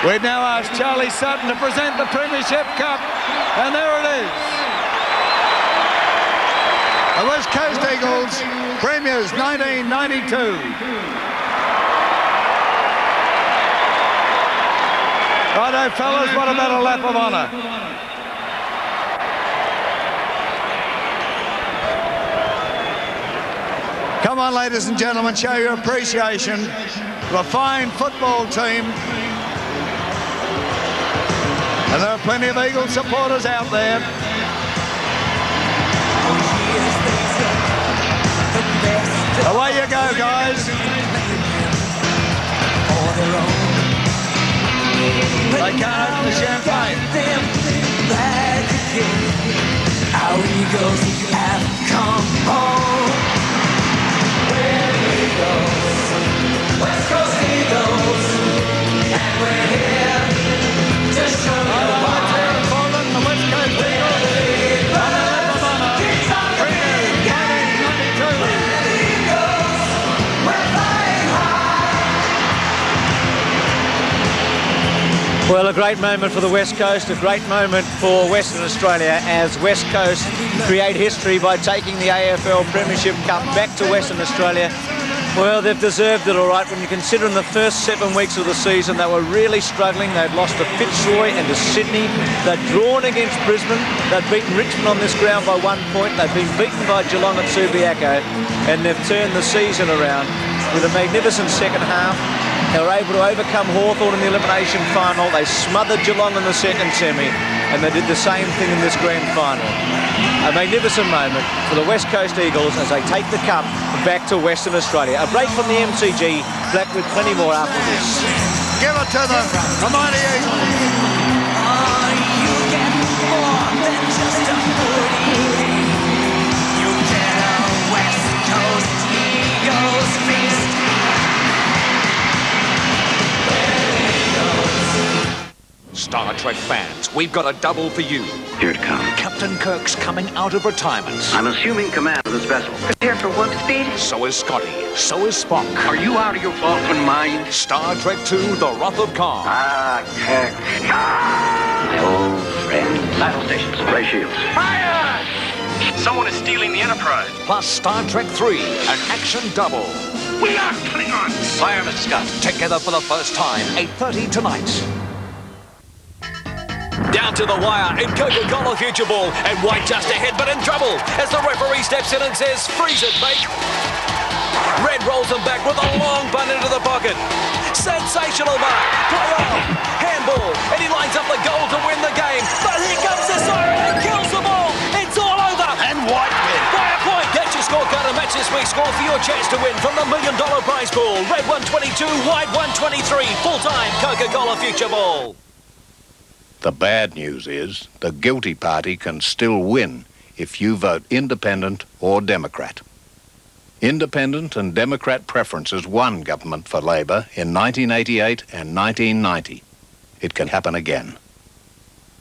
We now ask Charlie Sutton to present the Premiership Cup, and there it is. The West Coast Eagles, Premiers 1992. Righto, fellas, what about a lap of honour? Come on, ladies and gentlemen, show your appreciation to a fine football team. And there are plenty of Eagles supporters out there. Away you go, guys. They can't open the champagne. Our Eagles have come home. We're Eagles, West Coast Eagles, and we're here to show you why. The West Coast Eagles. Well, a great moment for the West Coast, a great moment for Western Australia as West Coast create history by taking the AFL Premiership Cup back to Western Australia. Well, they've deserved it all right. When you consider in the first 7 weeks of the season, they were really struggling. They'd lost to Fitzroy and to Sydney. They'd drawn against Brisbane. They'd beaten Richmond on this ground by 1 point. They'd been beaten by Geelong at Subiaco. And they've turned the season around with a magnificent second half. They were able to overcome Hawthorn in the elimination final. They smothered Geelong in the second semi, and they did the same thing in this grand final. A magnificent moment for the West Coast Eagles as they take the cup back to Western Australia. A break from the MCG, back with plenty more after this. Give it to them, the mighty Eagles. Star Trek fans, we've got a double for you. Here it comes. Captain Kirk's coming out of retirement. I'm assuming command of this vessel. Prepare for warp speed. So is Scotty. So is Spock. Are you out of your Vulcan mind? Star Trek II, The Wrath of Khan. Ah, Kirk. My old friend. Battle stations. Ray shields. Fire! Someone is stealing the Enterprise. Plus Star Trek III, an action double. We are Klingons! Fire, Mr. Scott. Together for the first time, 8:30 tonight. Down to the wire in Coca-Cola Future Ball, and White just ahead but in trouble as the referee steps in and says, freeze it, mate. Red rolls him back with a long bunt into the pocket. Sensational mark, play on, handball, and he lines up the goal to win the game. But here comes the siren and kills them all. It's all over. And White wins. By a point, get your scorecard and match this week's score for your chance to win from the $1 million prize pool. Red 122, White 123, full-time Coca-Cola Future Ball. The bad news is the guilty party can still win if you vote Independent or Democrat. Independent and Democrat preferences won government for Labor in 1988 and 1990. It can happen again.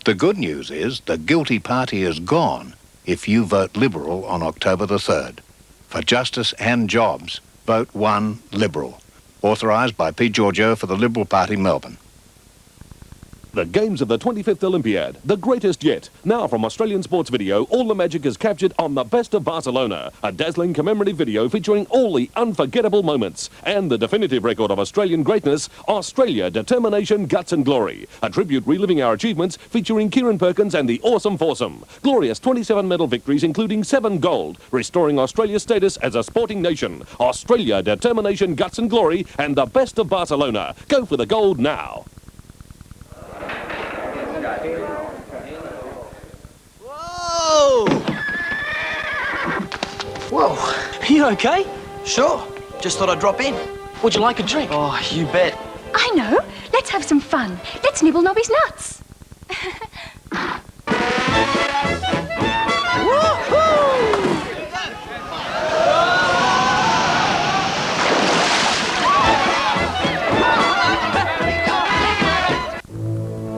The good news is the guilty party is gone if you vote Liberal on October the 3rd. For justice and jobs, vote 1 Liberal. Authorised by Pete Georgiou for the Liberal Party, Melbourne. The games of the 25th Olympiad, the greatest yet. Now from Australian Sports Video, all the magic is captured on The Best of Barcelona, a dazzling commemorative video featuring all the unforgettable moments and the definitive record of Australian greatness, Australia, Determination, Guts and Glory. A tribute reliving our achievements featuring Kieran Perkins and the Awesome Foursome. Glorious 27 medal victories including 7 gold, restoring Australia's status as a sporting nation. Australia, Determination, Guts and Glory and The Best of Barcelona. Go for the gold now. Whoa! Whoa, are you okay? Sure, just thought I'd drop in. Would you like a drink? Oh, you bet. I know. Let's have some fun. Let's nibble Nobby's nuts.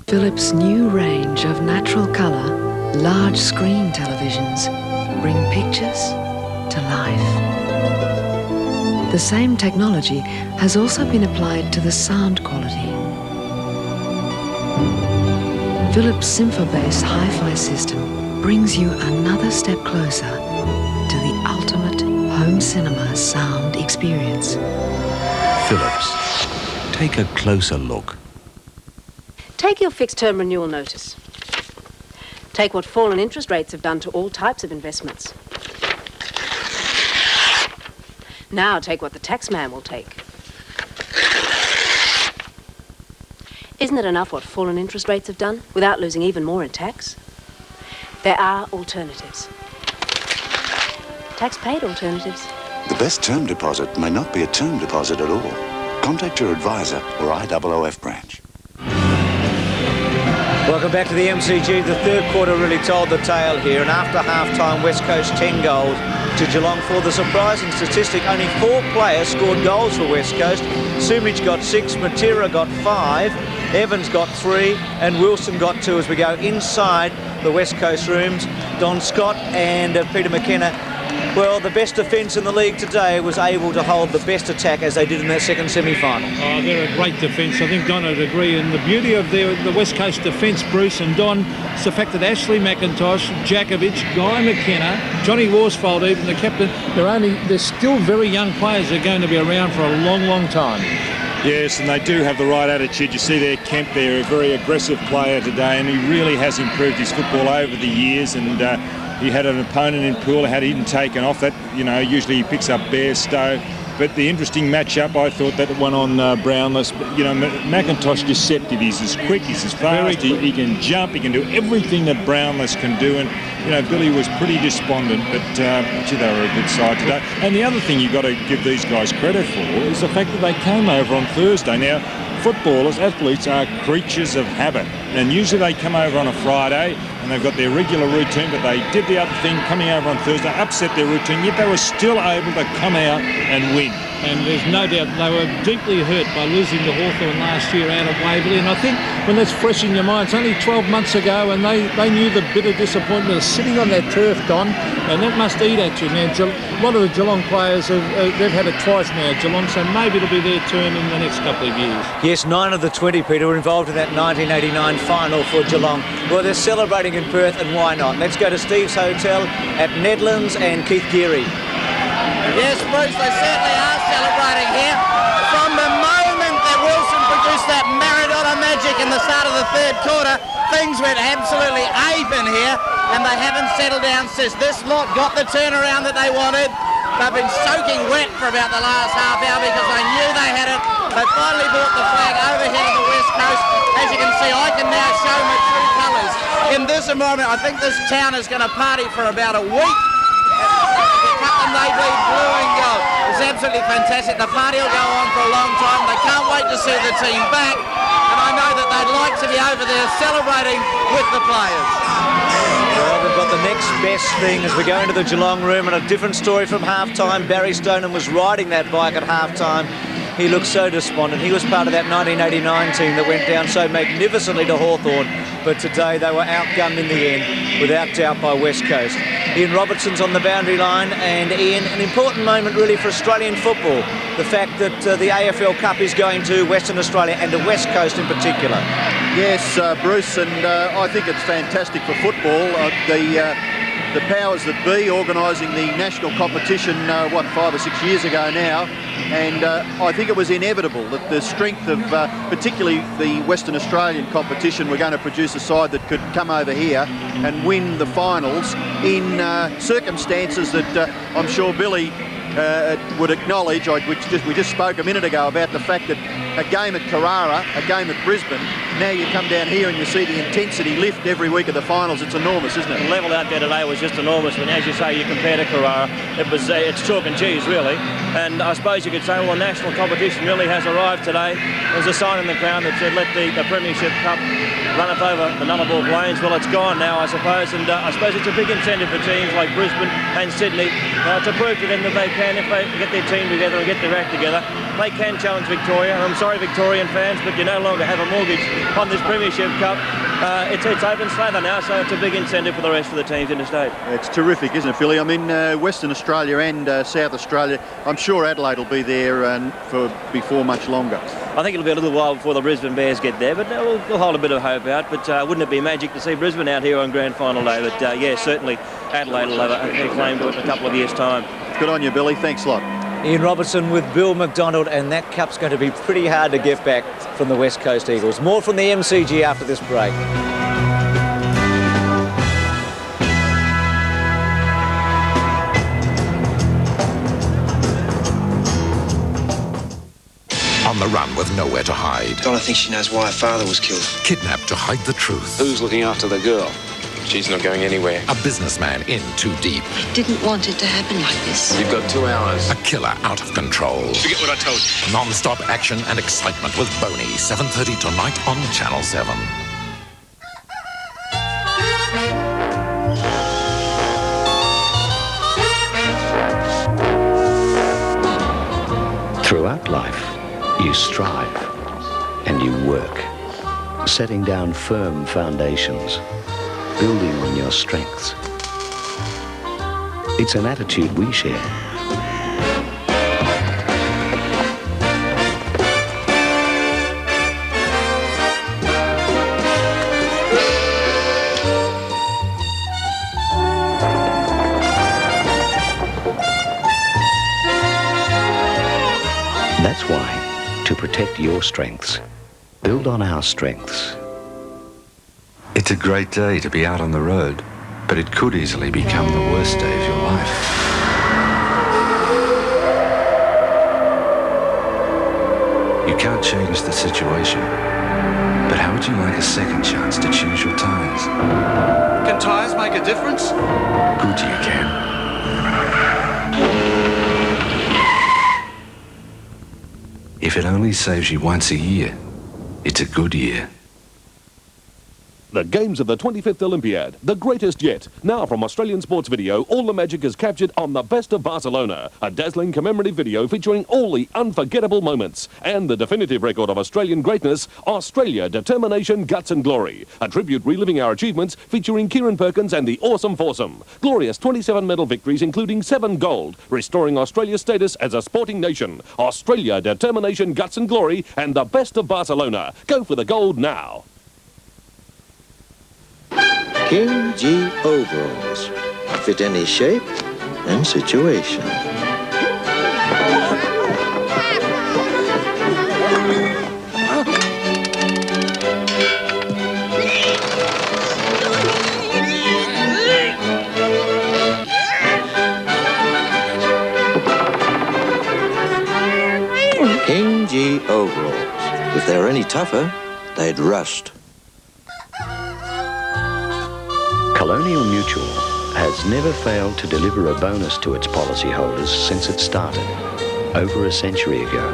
Philips' new range of natural colour, large screen televisions bring pictures to life. The same technology has also been applied to the sound quality. Philips Symphobase hi-fi system brings you another step closer to the ultimate home cinema sound experience. Philips. Take a closer look. Take your fixed term renewal notice. Take what fallen interest rates have done to all types of investments. Now take what the tax man will take. Isn't it enough what fallen interest rates have done without losing even more in tax? There are alternatives. Tax-paid alternatives. The best term deposit may not be a term deposit at all. Contact your advisor or IOOF branch. Welcome back to the MCG. The third quarter really told the tale here, and after half-time, West Coast 10 goals to Geelong 4. The surprising statistic, only 4 players scored goals for West Coast. Sumich got 6, Matera got 5, Evans got 3, and Wilson got 2 as we go inside the West Coast rooms. Don Scott and Peter McKenna. Well, the best defence in the league today was able to hold the best attack as they did in that second semi-final. Oh, they're a great defence. I think Don would agree. And the beauty of the West Coast defence, Bruce and Don, is the fact that Ashley McIntosh, Jakovic, Guy McKenna, Johnny Worsfold, even the captain, they're still very young players. They're going to be around for a long, long time. Yes, and they do have the right attitude. You see there, Kemp there, a very aggressive player today, and he really has improved his football over the years. And he had an opponent in Poole, had him taken off. That, you know, usually he picks up Bairstow. But the interesting match-up, I thought that one on Brownless. You know, McIntosh deceptive. He's as quick, he's as fast, he can jump, he can do everything that Brownless can do. And, you know, Billy was pretty despondent, but gee, they were a good side today. And the other thing you've got to give these guys credit for is the fact that they came over on Thursday. Now, footballers, athletes are creatures of habit. And usually they come over on a Friday and they've got their regular routine, but they did the other thing, coming over on Thursday, upset their routine, yet they were still able to come out and win. And there's no doubt they were deeply hurt by losing to Hawthorn last year out of Waverley. And I think when that's fresh in your mind, it's only 12 months ago, and they knew the bitter disappointment of sitting on that turf, Don, and that must eat at you. Now, a lot of the Geelong players, they've had it twice now, Geelong, so maybe it'll be their turn in the next couple of years. Yes, 9 of the 20, Peter, were involved in that 1989 final for Geelong. Well, they're celebrating in Perth, and why not? Let's go to Steve's Hotel at Nedlands and Keith Geary. Yes, Bruce, they certainly are celebrating here. From the moment that Wilson produced that Maradona magic in the start of the third quarter, things went absolutely ape in here, and they haven't settled down since. This lot got the turnaround that they wanted. They've been soaking wet for about the last half hour because they knew they had it. They finally brought the flag over here to the West Coast. As you can see, I can now show my true colours. In this environment, I think this town is going to party for about a week. And they bleed blue and gold. It's absolutely fantastic. The party will go on for a long time. They can't wait to see the team back. And I know that they'd like to be over there celebrating with the players. Well, we've got the next best thing as we go into the Geelong room, and a different story from half-time. Barry Stoneham was riding that bike at half-time. He looked so despondent. He was part of that 1989 team that went down so magnificently to Hawthorn, but today they were outgunned in the end, without doubt, by West Coast. Ian Robertson's on the boundary line, and Ian, an important moment really for Australian football, the fact that the AFL Cup is going to Western Australia and to West Coast in particular. Yes, Bruce, and I think it's fantastic for football. The powers that be organising the national competition, 5 or 6 years ago now, and I think it was inevitable that the strength of particularly the Western Australian competition were going to produce a side that could come over here and win the finals in circumstances that I'm sure Billy would acknowledge. We just spoke a minute ago about the fact that a game at Carrara, a game at Brisbane, now you come down here and you see the intensity lift every week of the finals. It's enormous, isn't it? The level out there today was just enormous. When, as you say, you compare to Carrara, it's chalk and cheese, really. And I suppose you could say, well, national competition really has arrived today. There's a sign in the ground that said, let the Premiership Cup run it over the Nullarbor Plains. Well, it's gone now, I suppose. And I suppose it's a big incentive for teams like Brisbane and Sydney to prove to them that they can, if they get their team together and get their act together, they can challenge Victoria. And I'm sorry, Victorian fans, but you no longer have a mortgage on this Premiership Cup. It's open slather now, so it's a big incentive for the rest of the teams interstate. It's terrific, isn't it, Billy? I mean, Western Australia and South Australia, I'm sure Adelaide will be there before much longer. I think it'll be a little while before the Brisbane Bears get there, but we'll hold a bit of hope out. But wouldn't it be magic to see Brisbane out here on grand final day? But yeah, certainly Adelaide will have a claim to it in a couple of years' time. Good on you, Billy. Thanks a lot. Ian Robertson with Bill McDonald, and that cup's going to be pretty hard to get back from the West Coast Eagles. More from the MCG after this break. On the run with nowhere to hide. Donna thinks she knows why her father was killed. Kidnapped to hide the truth. Who's looking after the girl? She's not going anywhere. A businessman in too deep. I didn't want it to happen like this. You've got 2 hours. A killer out of control. Forget what I told you. Non-stop action and excitement with Boney. 7:30 tonight on Channel 7. Throughout life, you strive and you work, setting down firm foundations, building on your strengths. It's an attitude we share. That's why, to protect your strengths, build on our strengths. It's a great day to be out on the road, but it could easily become the worst day of your life. You can't change the situation, but how would you like a second chance to choose your tyres? Can tyres make a difference? Goodyear can. If it only saves you once a year, it's a good year. The games of the 25th Olympiad, the greatest yet. Now from Australian Sports Video, all the magic is captured on The Best of Barcelona, a dazzling commemorative video featuring all the unforgettable moments and the definitive record of Australian greatness, Australia, Determination, Guts and Glory. A tribute reliving our achievements featuring Kieran Perkins and the Awesome Foursome. Glorious 27 medal victories including 7 gold, restoring Australia's status as a sporting nation. Australia, Determination, Guts and Glory and The Best of Barcelona. Go for the gold now. King G overalls. Fit any shape and situation. King G overalls. If they were any tougher, they'd rust. Colonial Mutual has never failed to deliver a bonus to its policyholders since it started, over a century ago.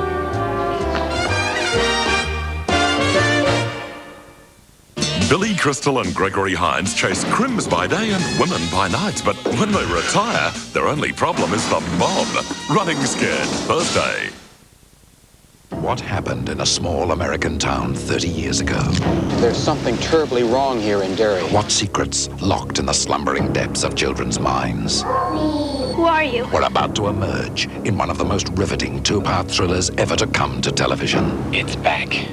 Billy Crystal and Gregory Hines chase crims by day and women by night, but when they retire, their only problem is the mob. Running scared, Thursday. What happened in a small American town 30 years ago? There's something terribly wrong here in Derry. What secrets locked in the slumbering depths of children's minds? Who are you? Were about to emerge in one of the most riveting 2-part thrillers ever to come to television. It's back.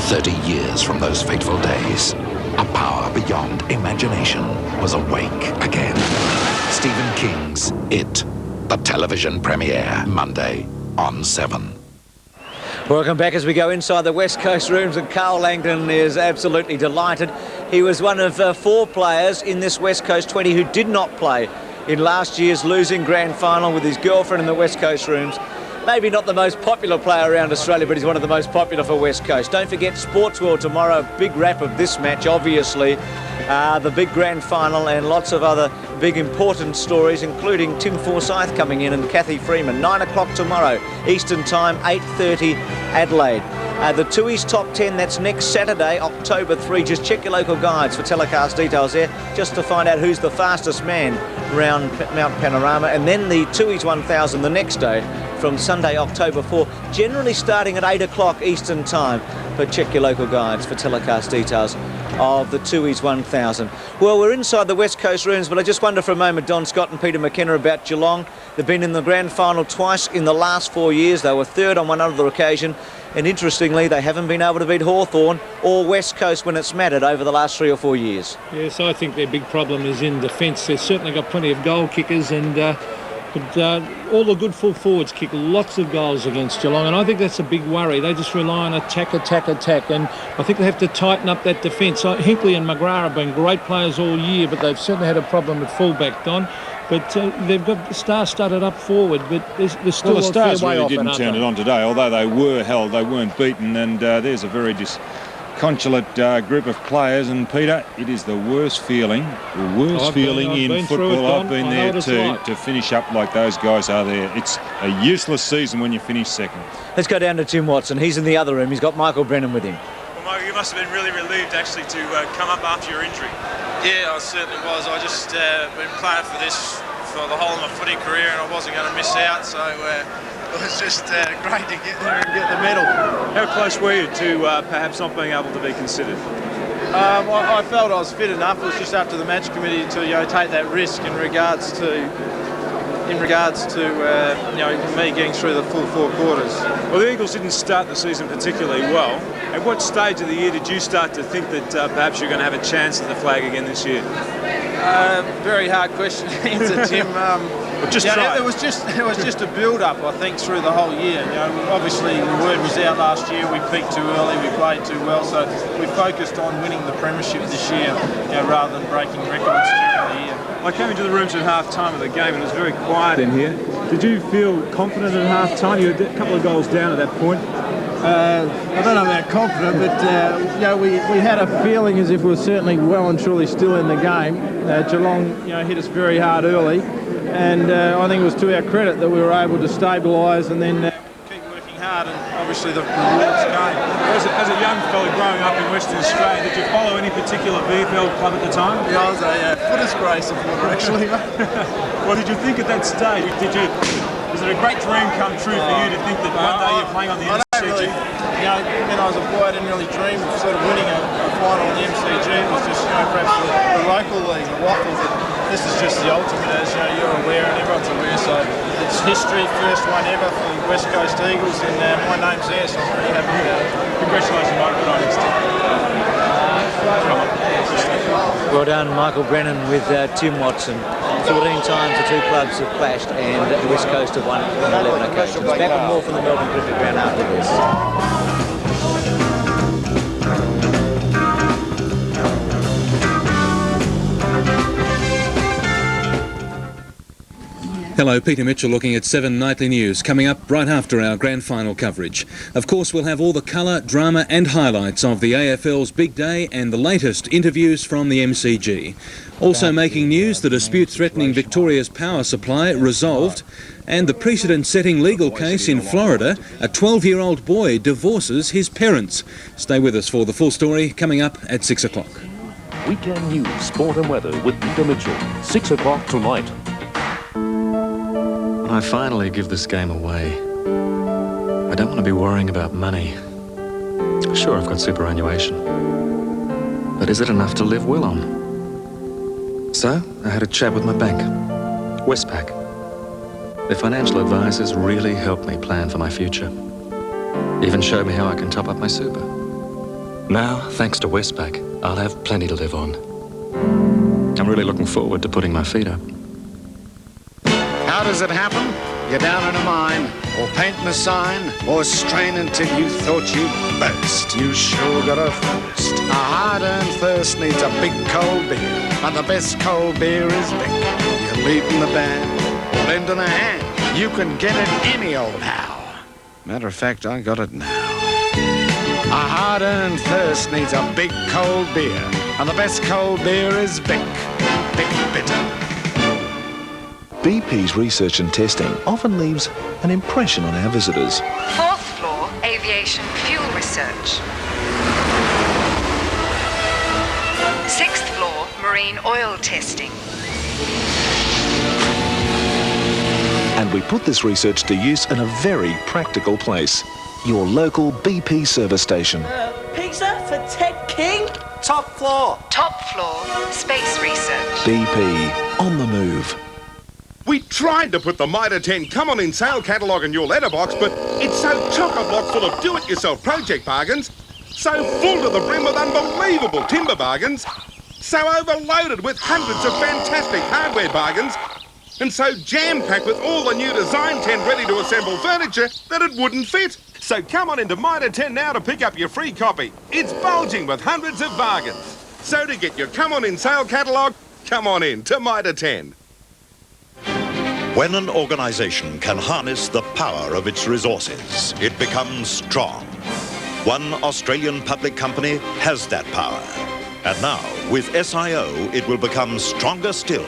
30 years from those fateful days, a power beyond imagination was awake again. Stephen King's It, the television premiere, Monday on 7. Welcome back as we go inside the West Coast rooms, and Carl Langdon is absolutely delighted. He was one of 4 players in this West Coast 20 who did not play in last year's losing grand final with his girlfriend in the West Coast rooms. Maybe not the most popular player around Australia, but he's one of the most popular for West Coast. Don't forget Sports World tomorrow, a big wrap of this match, obviously. The big grand final and lots of other big important stories, including Tim Forsyth coming in and Kathy Freeman. 9 o'clock tomorrow, Eastern Time, 8:30 Adelaide. The Tui's Top 10, that's next Saturday, October 3. Just check your local guides for telecast details there, just to find out who's the fastest man around Mount Panorama. And then the Tui's 1000 the next day from Sunday, October 4, generally starting at 8 o'clock Eastern Time. But check your local guides for telecast details of the Tooheys 1000. Well, we're inside the West Coast rooms, but I just wonder for a moment, Don Scott and Peter McKenna, about Geelong. They've been in the grand final twice in the last 4 years. They were third on one other occasion. And interestingly, they haven't been able to beat Hawthorn or West Coast when it's mattered over the last 3 or 4 years. Yes, I think their big problem is in defence. They've certainly got plenty of goal kickers, and but all the good full forwards kick lots of goals against Geelong, and I think that's a big worry. They just rely on attack, and I think they have to tighten up that defence. Hinkley and McGrath have been great players all year, but they've certainly had a problem at fullback, Don. But they've got the star-studded up forward, but there's still well, the Stars way really off, didn't turn it on today, although they were held, they weren't beaten, and there's a very disconsolate group of players. And Peter, it is the worst feeling in football. I've been there too, to finish up like those guys are there. It's a useless season when you finish second. Let's go down to Tim Watson. He's in the other room. He's got Michael Brennan with him. Well, Michael, you must have been really relieved actually to come up after your injury. Yeah, I certainly was. I just been playing for this for the whole of my footy career, and I wasn't going to miss out, so it was just great to get there and get the medal. How close were you to perhaps not being able to be considered? I felt I was fit enough. It was just up to the match committee to take that risk in regards to me getting through the full 4 quarters. Well, the Eagles didn't start the season particularly well. At what stage of the year did you start to think that perhaps you're going to have a chance at the flag again this year? Very hard question to answer, Tim. It was just a build-up, I think, through the whole year. Obviously the word was out last year. We peaked too early. We played too well, so we focused on winning the premiership this year, rather than breaking records during the year. I came into the rooms at half-time of the game and it was very quiet in here. Did you feel confident at half-time? You were a couple of goals down at that point. I don't know about confident, but we had a feeling as if we were certainly well and truly still in the game. Geelong, hit us very hard early, and I think it was to our credit that we were able to stabilise and then keep working hard, and obviously the rewards came. As a young fella growing up in Western Australia, did you follow any particular VFL club at the time? Yeah, I was a Footscray supporter, actually. What did you think at that stage? Was it a great dream come true for you to think that one day you're playing on the MCG? When I was a boy, I didn't really dream of sort of winning a final on the MCG. It was just, perhaps the local league, the Waffles. This is just the ultimate, as you're aware and everyone's aware. So it's history, first one ever for the West Coast Eagles, and my name's there, so I'm pretty happy about it. Congratulations, Mike. Good on next Well done, Michael Brennan with Tim Watson. 14 times the two clubs have clashed, and the West Coast have won on 11 occasions. Back with more from the Melbourne Cricket Ground after this. Hello, Peter Mitchell looking at 7 Nightly News, coming up right after our grand final coverage. Of course, we'll have all the colour, drama and highlights of the AFL's big day and the latest interviews from the MCG. Also making news, the dispute threatening Victoria's power supply resolved, and the precedent-setting legal case in Florida, a 12-year-old boy divorces his parents. Stay with us for the full story, coming up at 6 o'clock. Weekend news, sport and weather with Peter Mitchell, 6 o'clock tonight. I finally give this game away. I don't want to be worrying about money. Sure, I've got superannuation. But is it enough to live well on? So, I had a chat with my bank, Westpac. Their financial advisors really helped me plan for my future. Even showed me how I can top up my super. Now, thanks to Westpac, I'll have plenty to live on. I'm really looking forward to putting my feet up. How does it happen? You're down in a mine, or painting a sign, or strain until you thought you'd burst. You sure got a thirst. A hard-earned thirst needs a big cold beer, and the best cold beer is Vic. You're leading the band, or lending a hand. You can get it any old how. Matter of fact, I got it now. A hard-earned thirst needs a big cold beer, and the best cold beer is Vic. Vic Bitter. BP's research and testing often leaves an impression on our visitors. 4th floor, aviation fuel research. 6th floor, marine oil testing. And we put this research to use in a very practical place. Your local BP service station. Pizza for Ted King? top floor. Top floor, space research. BP, on the move. We tried to put the Mitre 10 Come On In sale catalogue in your letterbox, but it's so chock-a-block full of do-it-yourself project bargains, so full to the brim with unbelievable timber bargains, so overloaded with hundreds of fantastic hardware bargains, and so jam-packed with all the new design tent ready-to-assemble furniture that it wouldn't fit. So come on into Mitre 10 now to pick up your free copy. It's bulging with hundreds of bargains. So to get your Come On In sale catalogue, come on in to Mitre 10. When an organization can harness the power of its resources, it becomes strong. One Australian public company has that power. And now, with SIO, it will become stronger still.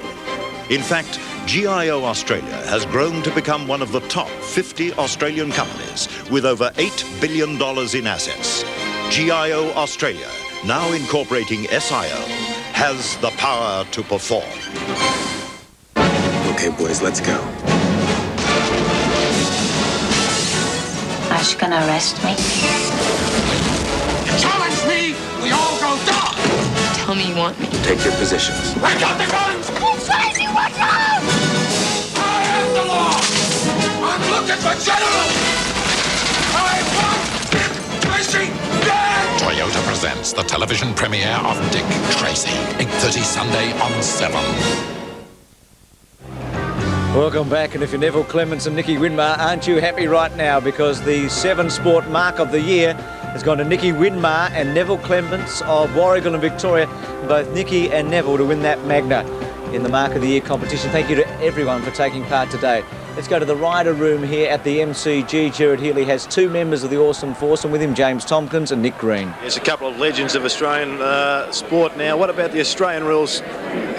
In fact, GIO Australia has grown to become one of the top 50 Australian companies with over $8 billion in assets. GIO Australia, now incorporating SIO, has the power to perform. Okay, boys, let's go. Are you gonna arrest me? Challenge me, we all go down! Tell me you want me. Take your positions. I got the guns! Tracy, what's wrong? I am the law! I'm looking for General! I want Tracy dead! Toyota presents the television premiere of Dick Tracy. 8:30 Sunday on 7. Welcome back, and if you're Neville Clements and Nicky Winmar, aren't you happy right now, because the 7 Sport Mark of the Year has gone to Nicky Winmar and Neville Clements of Warragul and Victoria, both Nicky and Neville to win that Magna in the Mark of the Year competition. Thank you to everyone for taking part today. Let's go to the rider room here at the MCG. Gerard Healy has 2 members of the Awesome Force, and with him James Tompkins and Nick Green. There's a couple of legends of Australian sport now. What about the Australian rules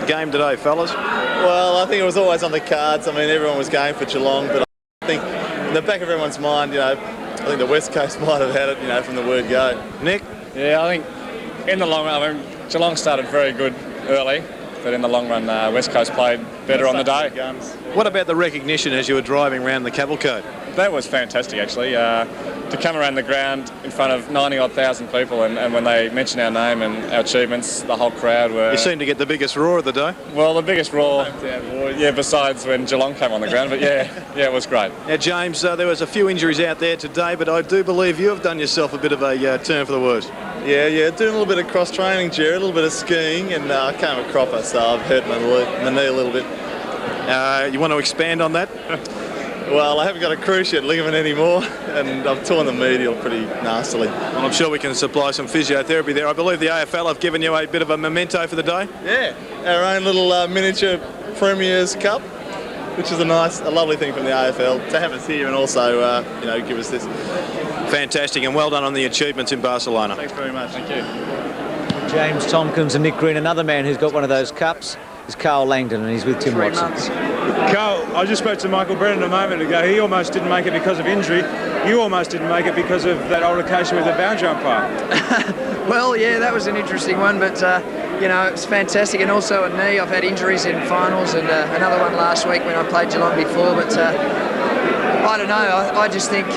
game today, fellas? Well, I think it was always on the cards. I mean, everyone was going for Geelong, but I think in the back of everyone's mind, I think the West Coast might have had it, from the word go. Nick? Yeah, I think in the long run, I mean, Geelong started very good early, but in the long run, West Coast played better on the day. What about the recognition as you were driving around the cavalcade? That was fantastic, actually. To come around the ground in front of 90-odd thousand people, and when they mentioned our name and our achievements, the whole crowd were... You seemed to get the biggest roar of the day. Well, the biggest roar, yeah, besides when Geelong came on the ground, but yeah, it was great. Now, James, there was a few injuries out there today, but I do believe you have done yourself a bit of a turn for the worse. Yeah, doing a little bit of cross-training, Jerry, a little bit of skiing, and I came a cropper, so I've hurt my knee a little bit. You want to expand on that? Well, I haven't got a cruciate ligament anymore, and I've torn the medial pretty nastily. Well, I'm sure we can supply some physiotherapy there. I believe the AFL have given you a bit of a memento for the day. Yeah, our own little miniature Premier's Cup, which is a lovely thing from the AFL to have us here and also, give us this. Fantastic, and well done on the achievements in Barcelona. Thanks very much. Thank you. James Tompkins and Nick Green. Another man who's got one of those cups is Carl Langdon, and he's with Tim Watson. Carl, I just spoke to Michael Brennan a moment ago. He almost didn't make it because of injury. You almost didn't make it because of that altercation with the boundary umpire. Well, yeah, that was an interesting one, but it's fantastic. And also a knee. I've had injuries in finals, and another one last week when I played Geelong before. But I don't know. I just think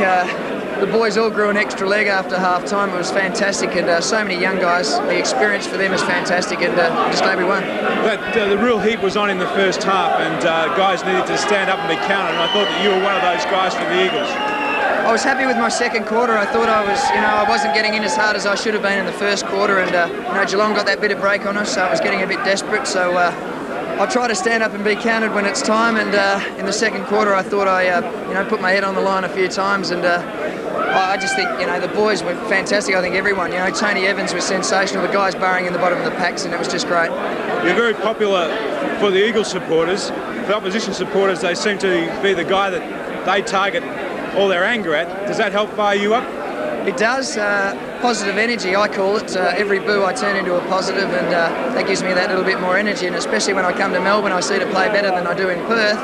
the boys all grew an extra leg after half-time. It was fantastic, and so many young guys. The experience for them is fantastic, and just glad we won. But the real heat was on in the first half, and guys needed to stand up and be counted, and I thought that you were one of those guys for the Eagles. I was happy with my second quarter. I thought I was, I wasn't getting in as hard as I should have been in the first quarter, and Geelong got that bit of break on us, so I was getting a bit desperate. So I try to stand up and be counted when it's time, and in the second quarter I thought I put my head on the line a few times, and I just think the boys were fantastic. I think everyone, Tony Evans was sensational, the guys barring in the bottom of the packs, and it was just great. You're very popular for the Eagles supporters. For opposition supporters, they seem to be the guy that they target all their anger at. Does that help fire you up? It does. Positive energy, I call it. Every boo I turn into a positive, and that gives me that little bit more energy, and especially when I come to Melbourne I see to play better than I do in Perth,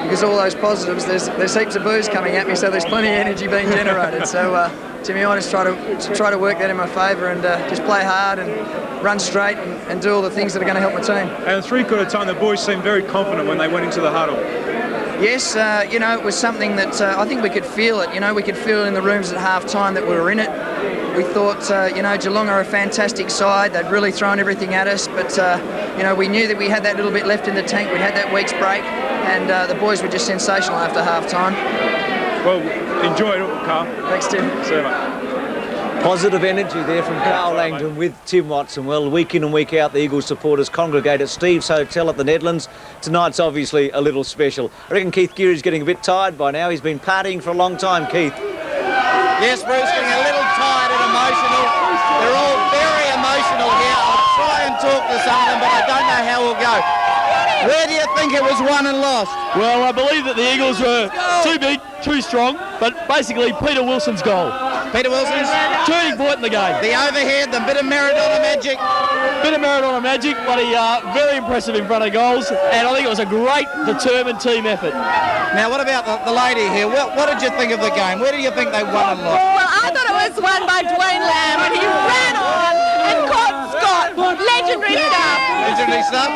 because all those positives, there's heaps of boos coming at me, so there's plenty of energy being generated. So to me, I just try to work that in my favour, and just play hard and run straight and do all the things that are going to help my team. And three-quarter time, the boys seemed very confident when they went into the huddle. Yes, it was something that I think we could feel it. We could feel it in the rooms at half-time that we were in it. We thought, Geelong are a fantastic side. They'd really thrown everything at us, but, we knew that we had that little bit left in the tank. We'd had that week's break, and the boys were just sensational after half-time. Well, enjoy it, Carl. Thanks, Tim. See you, mate. Positive energy there from Carl Langdon with Tim Watson. Well, week in and week out, the Eagles supporters congregate at Steve's Hotel at the Nedlands. Tonight's obviously a little special. I reckon Keith Geary's getting a bit tired by now. He's been partying for a long time, Keith. Yes, Bruce, getting a little tired and emotional. They're all very emotional here. I'll try and talk to some of them, but I don't know how we'll go. Where do you think it was won and lost? Well, I believe that the Eagles were too big, too strong, but basically Peter Wilson's goal. Peter Wilson's turning point in the game. The overhead, the bit of Maradona magic. Bit of Maradona magic, but he very impressive in front of goals, and I think it was a great, determined team effort. Now, what about the lady here? What did you think of the game? Where do you think they won and lost? Well, I thought it was won by Dwayne Lamb, and he ran on and caught Scott. Legendary stuff. Legendary stuff.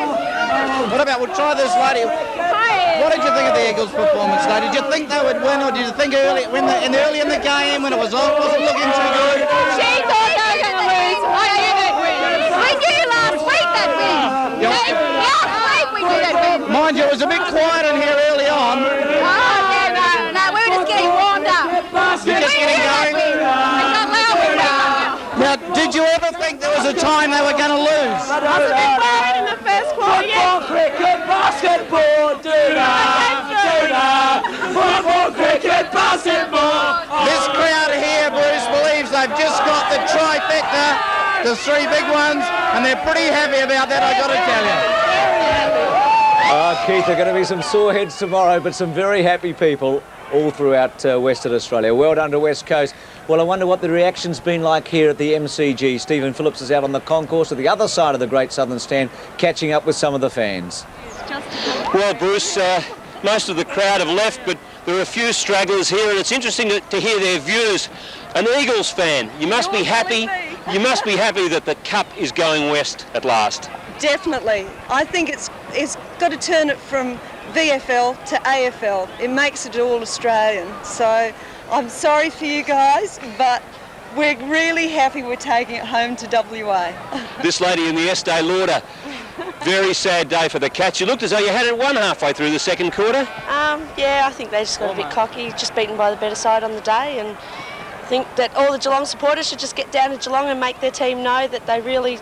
What about, we'll try this lady. What did you think of the Eagles' performance today? Did you think they would win, or did you think early in the game when it wasn't looking too good? She thought they were going to lose. I knew they'd win. We knew last week they'd win. Last week we knew they'd win. Mind you, it was a bit quiet in here early on. No, we were just getting warmed up. You're just getting going? Now, did you ever think there was a time they were going to lose? I was a bit worried in the first quarter, Football, cricket, basketball, football, cricket, basketball. This crowd here, Bruce, believes they've just got the trifecta, the three big ones, and they're pretty happy about that, I've got to tell you. Keith, there are going to be some sore heads tomorrow, but some very happy people all throughout Western Australia. Well done to West Coast. Well, I wonder what the reaction's been like here at the MCG. Stephen Phillips is out on the concourse at the other side of the Great Southern Stand, catching up with some of the fans. Well, Bruce, most of the crowd have left, but there are a few stragglers here, and it's interesting to hear their views. An Eagles fan, you must be happy. You must be happy that the cup is going west at last. Definitely. I think it's got to turn it from VFL to AFL. It makes it all Australian. So I'm sorry for you guys, but we're really happy we're taking it home to WA. This lady in the Estee Lauder, very sad day for the Cats. You looked as though you had it won halfway through the second quarter. Yeah, I think they just got a bit cocky, just beaten by the better side on the day, and I think that all the Geelong supporters should just get down to Geelong and make their team know that they really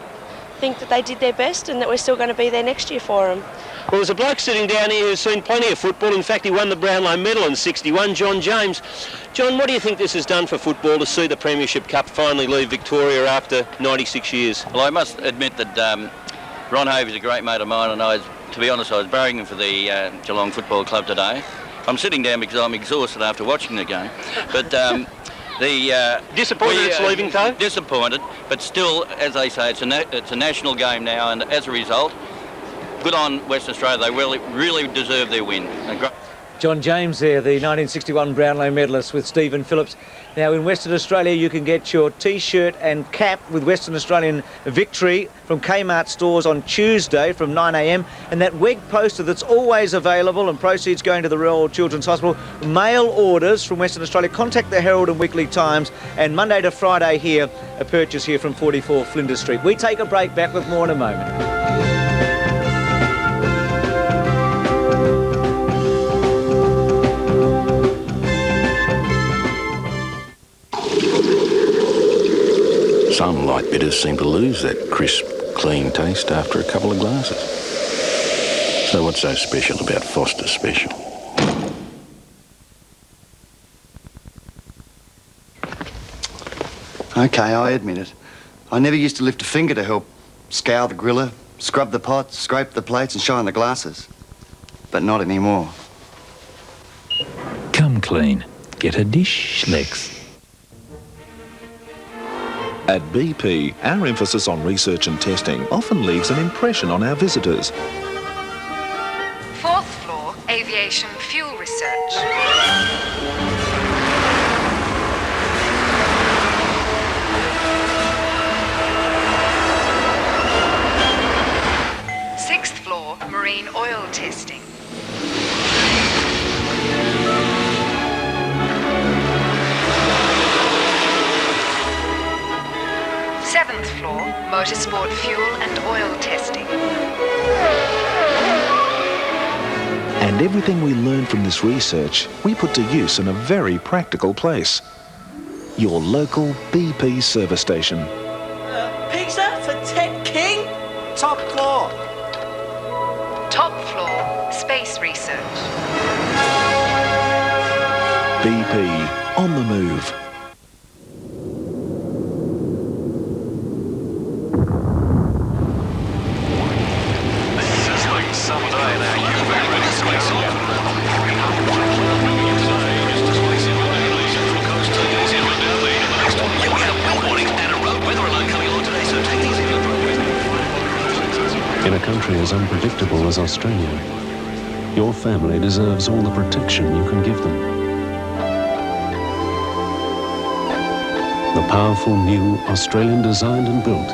think that they did their best and that we're still going to be there next year for them. Well, there's a bloke sitting down here who's seen plenty of football. In fact, he won the Brownlow medal in '61, John James. John, what do you think this has done for football to see the Premiership Cup finally leave Victoria after 96 years? Well, I must admit that Ron Hovey's a great mate of mine, and to be honest, I was barracking for the Geelong Football Club today. I'm sitting down because I'm exhausted after watching the game. But disappointed it's leaving, though? Disappointed, but still, as they say, it's a national game now, and as a result, good on Western Australia. They really deserve their win. John James there, the 1961 Brownlow medalist with Stephen Phillips. Now in Western Australia you can get your T-shirt and cap with Western Australian victory from Kmart stores on Tuesday from 9 a.m. and that WEG poster that's always available and proceeds going to the Royal Children's Hospital. Mail orders from Western Australia. Contact the Herald and Weekly Times, and Monday to Friday here, a purchase here from 44 Flinders Street. We take a break, back with more in a moment. Some light bitters seem to lose that crisp, clean taste after a couple of glasses. So what's so special about Foster Special? Okay, I admit it. I never used to lift a finger to help scour the griller, scrub the pots, scrape the plates and shine the glasses. But not anymore. Come clean. Get a dish, Lex. At BP, our emphasis on research and testing often leaves an impression on our visitors. 4th floor, aviation fuel research. Sixth floor, marine oil testing. 7th floor, motorsport fuel and oil testing. And everything we learned from this research, we put to use in a very practical place. Your local BP service station. Pizza for Ted King? Top floor. Top floor, space research. BP, on the move. In a country as unpredictable as Australia, your family deserves all the protection you can give them. The powerful new Australian designed and built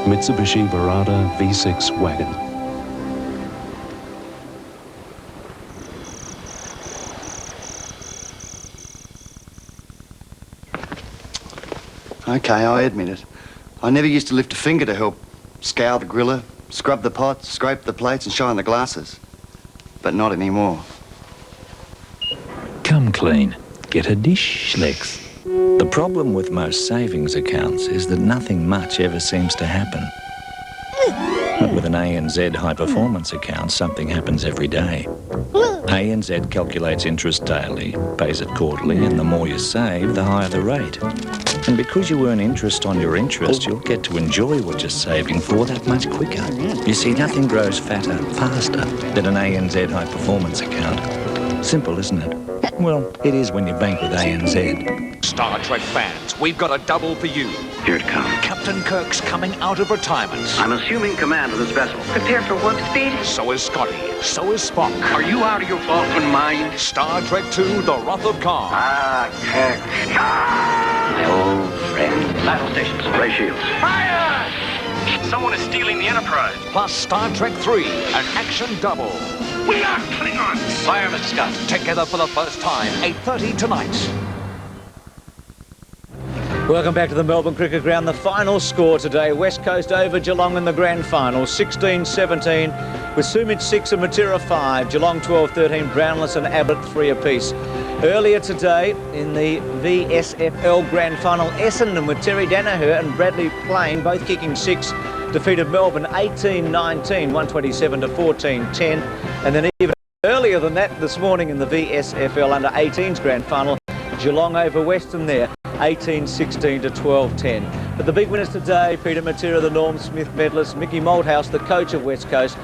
Mitsubishi Verada V6 wagon. Okay, I admit it. I never used to lift a finger to help scour the griller, scrub the pots, scrape the plates and shine the glasses. But not anymore. Come clean. Get a dish, Lex. The problem with most savings accounts is that nothing much ever seems to happen. But with an ANZ high performance account, something happens every day. ANZ calculates interest daily, pays it quarterly, and the more you save, the higher the rate. And because you earn interest on your interest, you'll get to enjoy what you're saving for that much quicker. You see, nothing grows fatter, faster than an ANZ high performance account. Simple, isn't it? Well, it is when you bank with ANZ. Star Trek fans, we've got a double for you. Here it comes. Captain Kirk's coming out of retirement. I'm assuming command of this vessel. Prepare for warp speed. So is Scotty. So is Spock. Are you out of your Vulcan mind? Star Trek II, The Wrath of Khan. Ah, Kirk. My old friend. Battle stations. Ray shields. Fire! Someone is stealing the Enterprise. Plus Star Trek III, an action double. We are Klingons. Fire, Mr. Scott. Together for the first time, 8:30 tonight. Welcome back to the Melbourne Cricket Ground. The final score today, West Coast over Geelong in the grand final, 16-17, with Sumit 6 and Matera 5, Geelong 12-13, Brownless and Ablett 3 apiece. Earlier today, in the VSFL grand final, Essendon with Terry Danaher and Bradley Plain, both kicking 6, defeated Melbourne 18-19, 127-14-10. And then even earlier than that, this morning in the VSFL under-18s grand final, Geelong over Western there, 18-16-12-10. But the big winners today, Peter Matera, the Norm Smith medalist, Mickey Malthouse, the coach of West Coast,